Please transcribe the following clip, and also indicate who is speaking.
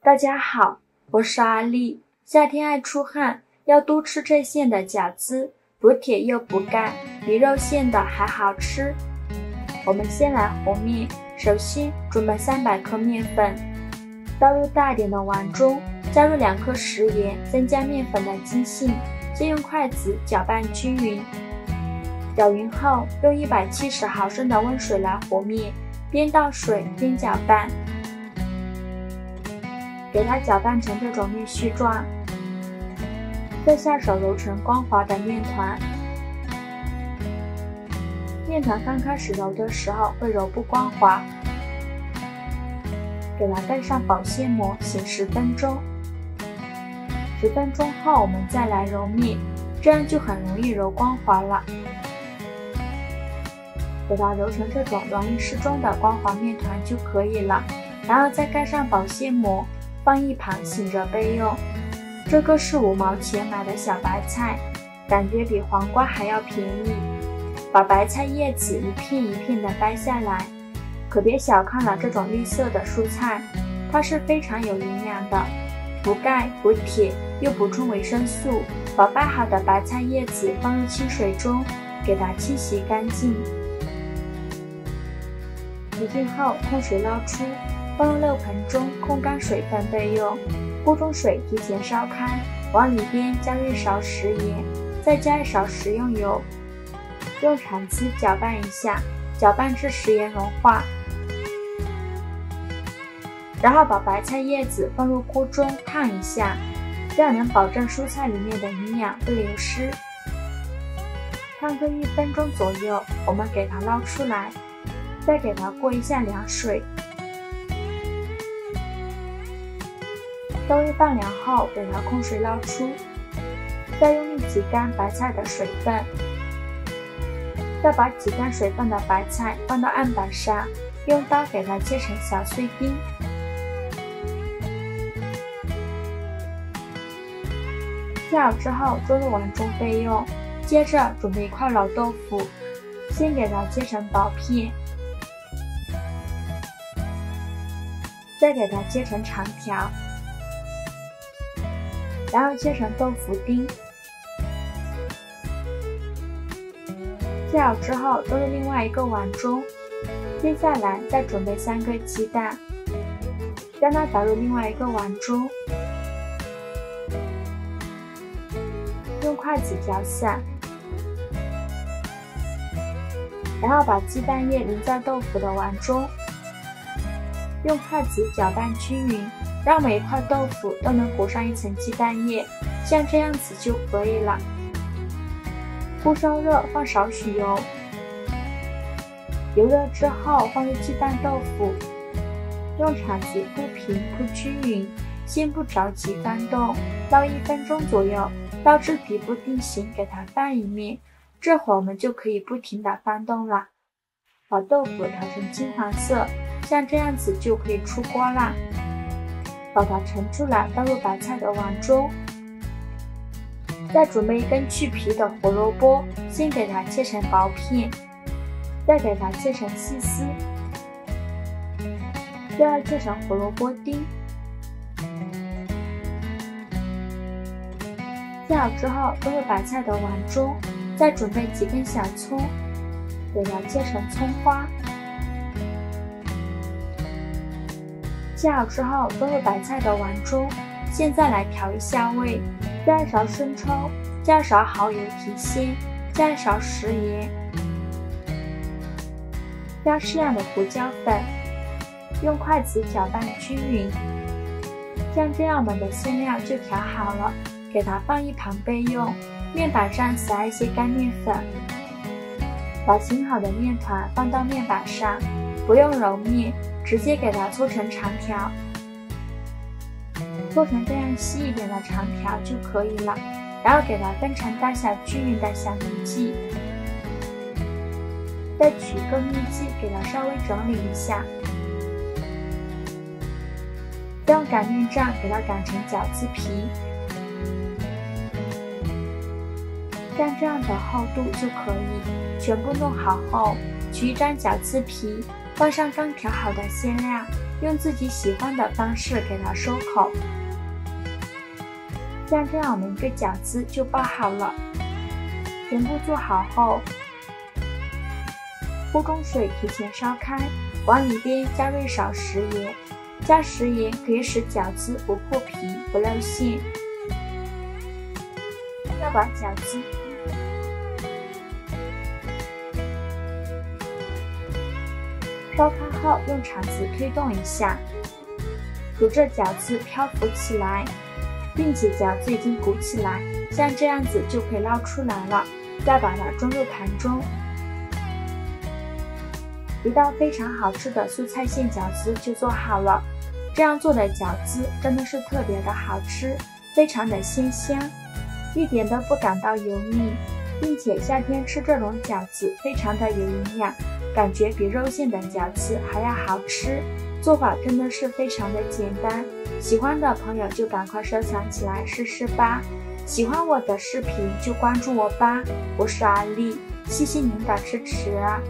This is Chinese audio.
Speaker 1: 大家好，我是阿丽。夏天爱出汗，要多吃这馅的饺子，补铁又补钙，比肉馅的还好吃。我们先来和面，首先准备300克面粉，倒入大点的碗中，加入2克食盐，增加面粉的筋性，先用筷子搅拌均匀。搅匀后，用170毫升的温水来和面，边倒水边搅拌，给它搅拌成这种面絮状，再下手揉成光滑的面团。面团刚开始揉的时候会揉不光滑，给它盖上保鲜膜，醒10分钟。10分钟后我们再来揉面，这样就很容易揉光滑了。给它揉成这种软硬适中的光滑面团就可以了，然后再盖上保鲜膜，放一旁醒着备用。这个是5毛钱买的小白菜，感觉比黄瓜还要便宜。把白菜叶子一片一片的掰下来，可别小看了这种绿色的蔬菜，它是非常有营养的，补钙补铁又补充维生素。把掰好的白菜叶子放入清水中，给它清洗干净。洗净后控水捞出，放入漏盆中控干水分备用。锅中水提前烧开，往里边加入1勺食盐，再加1勺食用油，用铲子搅拌一下，搅拌至食盐融化。然后把白菜叶子放入锅中烫一下，这样能保证蔬菜里面的营养不流失。烫个1分钟左右，我们给它捞出来，再给它过一下凉水。稍微放凉后，给它控水捞出，再用力挤干白菜的水分。再把挤干水分的白菜放到案板上，用刀给它切成小碎丁。切好之后装入碗中备用。接着准备1块老豆腐，先给它切成薄片，再给它切成长条，然后切成豆腐丁。切好之后装入另外一个碗中，接下来再准备3个鸡蛋，将它打入另外一个碗中，用筷子搅散，然后把鸡蛋液淋在豆腐的碗中，用筷子搅拌均匀，让每一块豆腐都能裹上1层鸡蛋液，像这样子就可以了。锅烧热，放少许油，油热之后放入鸡蛋豆腐，用铲子铺平铺均匀，先不着急翻动，捞1分钟左右，捞至底部定型，给它翻一面。这会儿我们就可以不停地翻动了。把豆腐调成金黄色，像这样子就可以出锅啦。把它盛出来，倒入白菜的碗中。再准备1根去皮的胡萝卜，先给它切成薄片，再给它切成细丝，最后切成胡萝卜丁。切好之后倒入白菜的碗中，再准备几根小葱，给它切成葱花。切好之后倒入白菜的碗中，现在来调一下味，加1勺生抽，加1勺蚝油提鲜，加1勺食盐，加适量的胡椒粉，用筷子搅拌均匀。像这样我们的馅料就调好了，给它放一旁备用。面板上撒一些干面粉，把醒好的面团放到面板上，不用揉面，直接给它搓成长条，搓成这样细一点的长条就可以了。然后给它分成大小均匀的小面剂，再取一个面剂给它稍微整理一下，再用擀面杖给它擀成饺子皮，像这样的厚度就可以。全部弄好后，取一张饺子皮，放上刚调好的馅料，用自己喜欢的方式给它收口。像这样，我们一个饺子就包好了。全部做好后，锅中水提前烧开，往里边加入少食盐，加食盐可以使饺子不破皮不露馅。要把饺子烧开后，用铲子推动一下，煮着饺子漂浮起来，并且饺子已经鼓起来，像这样子就可以捞出来了。再把它装入盘中。一道非常好吃的蔬菜馅饺子就做好了。这样做的饺子真的是特别的好吃，非常的鲜香，一点都不感到油腻，并且夏天吃这种饺子非常的有营养，感觉比肉馅的饺子还要好吃。做法真的是非常的简单，喜欢的朋友就赶快收藏起来试试吧。喜欢我的视频就关注我吧，我是阿丽，谢谢您的支持啊。